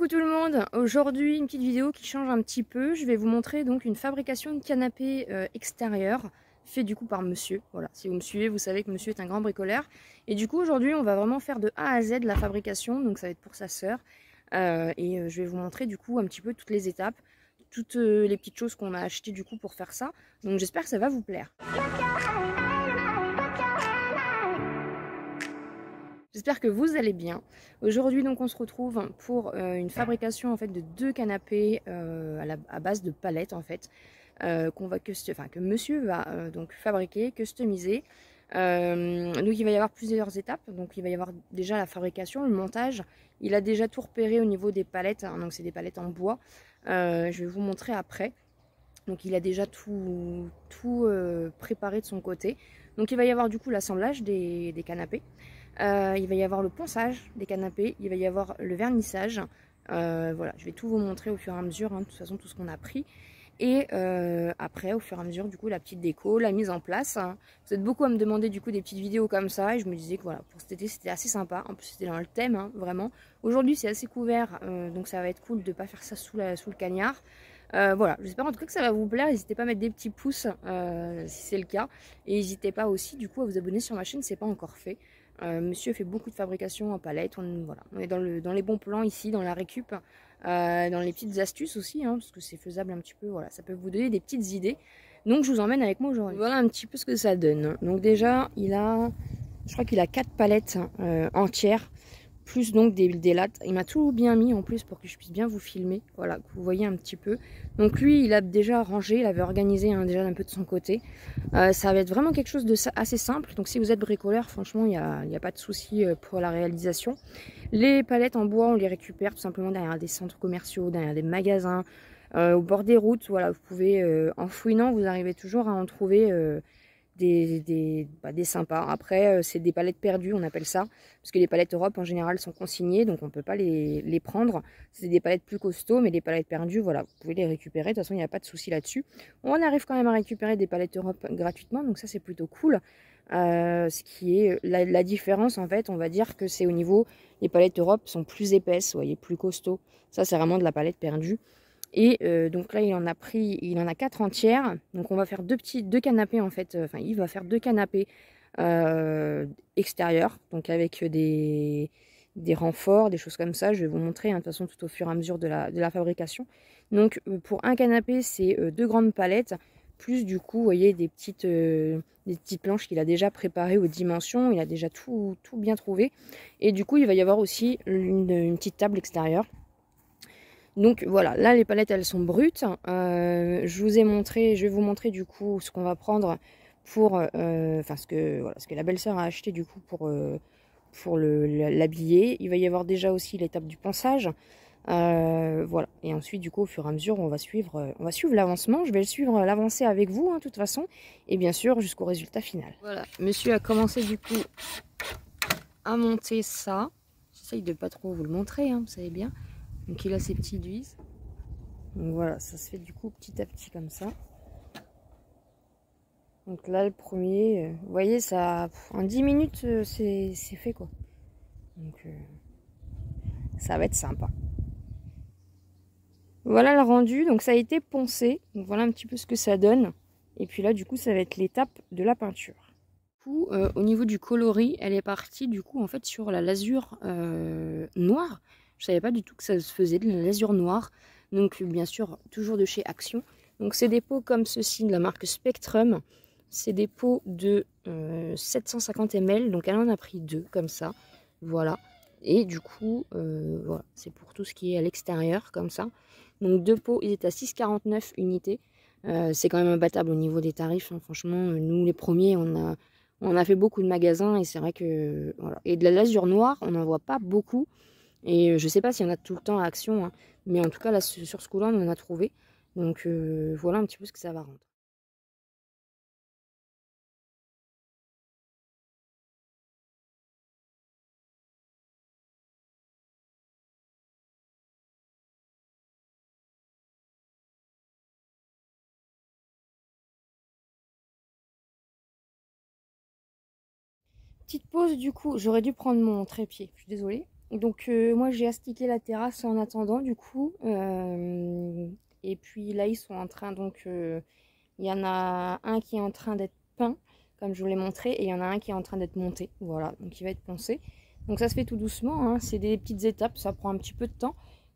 Coucou tout le monde, aujourd'hui une petite vidéo qui change un petit peu. Je vais vous montrer donc une fabrication de canapé extérieur fait du coup par monsieur. Voilà, si vous me suivez, vous savez que monsieur est un grand bricoleur. Et du coup aujourd'hui on va vraiment faire de A à Z la fabrication, donc ça va être pour sa sœur. Je vais vous montrer du coup un petit peu toutes les étapes, toutes les petites choses qu'on a achetées du coup pour faire ça. Donc j'espère que ça va vous plaire. J'espère que vous allez bien. Aujourd'hui donc on se retrouve pour une fabrication en fait de deux canapés à base de palettes en fait que monsieur va donc fabriquer, customiser. Donc il va y avoir plusieurs étapes. Donc il va y avoir déjà la fabrication, le montage. Il a déjà tout repéré au niveau des palettes, hein, donc c'est des palettes en bois. Je vais vous montrer après. Donc il a déjà tout préparé de son côté. Donc il va y avoir du coup l'assemblage des canapés. Il va y avoir le ponçage des canapés, il va y avoir le vernissage. Voilà, je vais tout vous montrer au fur et à mesure, hein, de toute façon tout ce qu'on a pris. Et après, au fur et à mesure, du coup, la petite déco, la mise en place. Vous êtes beaucoup à me demander du coup des petites vidéos comme ça, et je me disais que voilà, pour cet été c'était assez sympa. En plus c'était dans le thème, hein, vraiment. Aujourd'hui c'est assez couvert, donc ça va être cool de ne pas faire ça sous le cagnard. Voilà, j'espère en tout cas que ça va vous plaire. N'hésitez pas à mettre des petits pouces si c'est le cas. Et n'hésitez pas aussi du coup à vous abonner sur ma chaîne si ce n'est pas encore fait. Monsieur fait beaucoup de fabrication en palette. Voilà, on est dans les bons plans ici, dans la récup, dans les petites astuces aussi, hein, parce que c'est faisable un petit peu. Voilà, ça peut vous donner des petites idées. Donc je vous emmène avec moi aujourd'hui. Voilà un petit peu ce que ça donne. Donc déjà, je crois qu'il a 4 palettes entières. Plus donc des lattes. Il m'a tout bien mis en plus pour que je puisse bien vous filmer. Voilà, que vous voyez un petit peu. Donc lui, il a déjà rangé, il avait organisé déjà un peu de son côté. Ça va être vraiment quelque chose de assez simple. Donc si vous êtes bricoleur, franchement, il n'y a pas de souci pour la réalisation. Les palettes en bois, on les récupère tout simplement derrière des centres commerciaux, derrière des magasins, au bord des routes. Voilà, vous pouvez, en fouinant, vous arrivez toujours à en trouver des sympas. Après, c'est des palettes perdues, on appelle ça, parce que les palettes Europe en général sont consignées, donc on ne peut pas les prendre. C'est des palettes plus costauds, mais les palettes perdues, voilà, vous pouvez les récupérer. De toute façon, il n'y a pas de souci là-dessus. On arrive quand même à récupérer des palettes Europe gratuitement, donc ça c'est plutôt cool. Ce qui est la différence, en fait, on va dire que c'est au niveau, les palettes Europe sont plus épaisses, vous voyez, plus costauds. Ça c'est vraiment de la palette perdue. Et donc là, il en a 4 entières. Donc on va faire deux canapés en fait. Enfin, il va faire deux canapés extérieurs, donc avec des renforts, des choses comme ça. Je vais vous montrer, hein, de toute façon, tout au fur et à mesure de la fabrication. Donc pour un canapé, c'est deux grandes palettes, plus du coup, vous voyez, des petites planches qu'il a déjà préparées aux dimensions. Il a déjà tout bien trouvé. Et du coup, il va y avoir aussi une petite table extérieure. Donc voilà, là les palettes elles sont brutes. Je vais vous montrer du coup ce qu'on va prendre pour, ce que la belle-sœur a acheté du coup pour l'habiller. Il va y avoir déjà aussi l'étape du ponçage. Voilà, et ensuite du coup au fur et à mesure on va suivre l'avancement. Je vais le suivre l'avancée avec vous, hein, de toute façon, et bien sûr jusqu'au résultat final. Voilà, monsieur a commencé du coup à monter ça. J'essaye de pas trop vous le montrer, hein, vous savez bien. Donc il a ses petits vis. Donc voilà, ça se fait du coup petit à petit comme ça. Donc là le premier, vous voyez, ça en 10 minutes c'est fait quoi. Donc ça va être sympa. Voilà le rendu, donc ça a été poncé. Donc voilà un petit peu ce que ça donne. Et puis là du coup ça va être l'étape de la peinture. Du coup, au niveau du coloris, elle est partie du coup en fait sur la lasure noire. Je savais pas du tout que ça se faisait de la lasure noire. Donc bien sûr toujours de chez Action. Donc c'est des pots comme ceci de la marque Spectrum. C'est des pots de 750 ml. Donc elle en a pris deux comme ça. Voilà. Et du coup voilà, c'est pour tout ce qui est à l'extérieur comme ça. Donc deux pots, ils étaient à 6,49 unités. C'est quand même imbattable au niveau des tarifs, hein. Franchement, nous les premiers, on a fait beaucoup de magasins et c'est vrai que voilà. Et de la lasure noire, on n'en voit pas beaucoup. Et je sais pas s'il y en a tout le temps à Action, hein, mais en tout cas là sur ce coup-là, on en a trouvé. Donc voilà un petit peu ce que ça va rendre. Petite pause du coup, j'aurais dû prendre mon trépied, je suis désolée. Donc moi j'ai astiqué la terrasse en attendant du coup. Et puis là ils sont en train donc il y en a un qui est en train d'être peint comme je vous l'ai montré et il y en a un qui est en train d'être monté. Voilà, donc il va être poncé. Donc ça se fait tout doucement, hein. C'est des petites étapes, ça prend un petit peu de temps.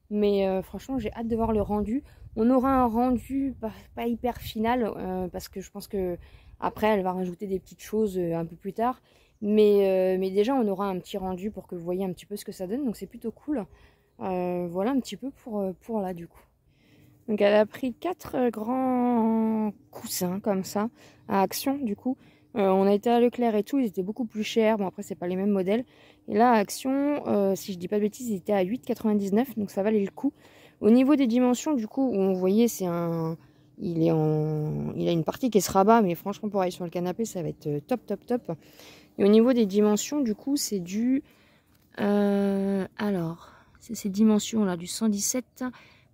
Mais franchement j'ai hâte de voir le rendu. On aura un rendu pas hyper final parce que je pense que après elle va rajouter des petites choses un peu plus tard. Mais déjà, on aura un petit rendu pour que vous voyez un petit peu ce que ça donne. Donc, c'est plutôt cool. Voilà un petit peu pour là, du coup. Donc, elle a pris 4 grands coussins comme ça à Action, du coup. On a été à Leclerc et tout. Ils étaient beaucoup plus chers. Bon, après, c'est pas les mêmes modèles. Et là, à Action, si je dis pas de bêtises, ils étaient à 8,99. Donc, ça valait le coup. Au niveau des dimensions, du coup, où on voyait, c'est un... Il a une partie qui se rabat. Mais franchement, pour aller sur le canapé, ça va être top, top, top. Et au niveau des dimensions, du coup, c'est du... alors, c'est ces dimensions-là, du 117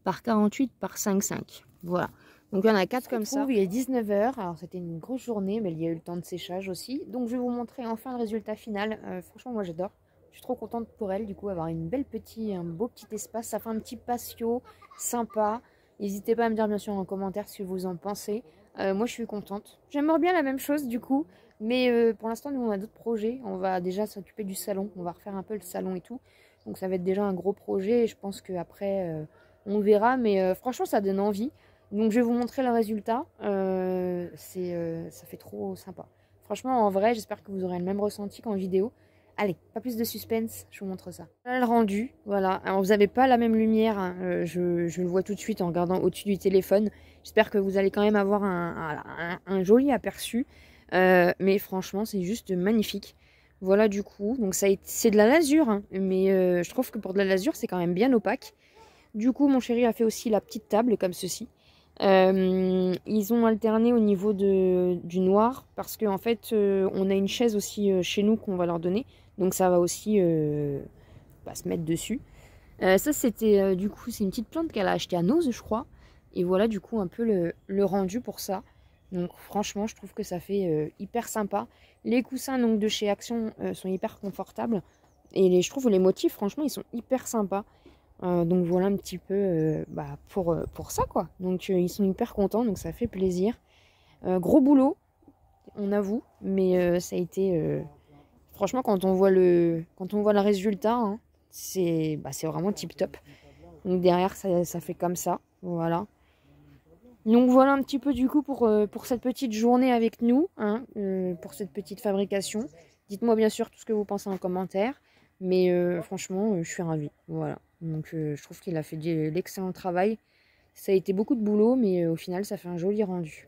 par 48 par 5,5. Voilà. Donc, il y en a 4 comme ça. Il est 19 h. Alors, c'était une grosse journée, mais il y a eu le temps de séchage aussi. Donc, je vais vous montrer enfin le résultat final. Franchement, moi, j'adore. Je suis trop contente pour elle, du coup, avoir un beau petit espace. Ça fait un petit patio sympa. N'hésitez pas à me dire, bien sûr, en commentaire ce que vous en pensez. Moi, je suis contente. J'aimerais bien la même chose, du coup. Mais pour l'instant, nous, on a d'autres projets. On va déjà s'occuper du salon. On va refaire un peu le salon et tout. Donc, ça va être déjà un gros projet. Et je pense qu'après, on verra. Mais franchement, ça donne envie. Donc, je vais vous montrer le résultat. Ça fait trop sympa. Franchement, en vrai, j'espère que vous aurez le même ressenti qu'en vidéo. Allez, pas plus de suspense, je vous montre ça. Voilà le rendu, voilà. Alors, vous n'avez pas la même lumière. Hein. Je le vois tout de suite en regardant au-dessus du téléphone. J'espère que vous allez quand même avoir un joli aperçu. Mais franchement, c'est juste magnifique. Voilà du coup. Donc c'est de la lasure, hein, mais je trouve que pour de la lasure, c'est quand même bien opaque. Du coup, mon chéri a fait aussi la petite table comme ceci. Ils ont alterné au niveau du noir parce qu'en fait, on a une chaise aussi chez nous qu'on va leur donner. Donc ça va aussi se mettre dessus. Ça, c'était du coup, c'est une petite plante qu'elle a achetée à Nose, je crois. Et voilà du coup un peu le rendu pour ça. Donc franchement, je trouve que ça fait hyper sympa. Les coussins donc de chez Action sont hyper confortables. Et je trouve les motifs, franchement, ils sont hyper sympas. Donc voilà un petit peu pour ça quoi. Donc ils sont hyper contents, donc ça fait plaisir. Gros boulot, on avoue, mais ça a été... franchement, quand on voit le résultat, hein, c'est vraiment tip top. Donc derrière, ça fait comme ça, voilà. Donc voilà un petit peu du coup pour cette petite journée avec nous, hein, pour cette petite fabrication. Dites-moi bien sûr tout ce que vous pensez en commentaire, mais franchement, je suis ravie. Voilà. Donc je trouve qu'il a fait de l'excellent travail. Ça a été beaucoup de boulot, mais au final, ça fait un joli rendu.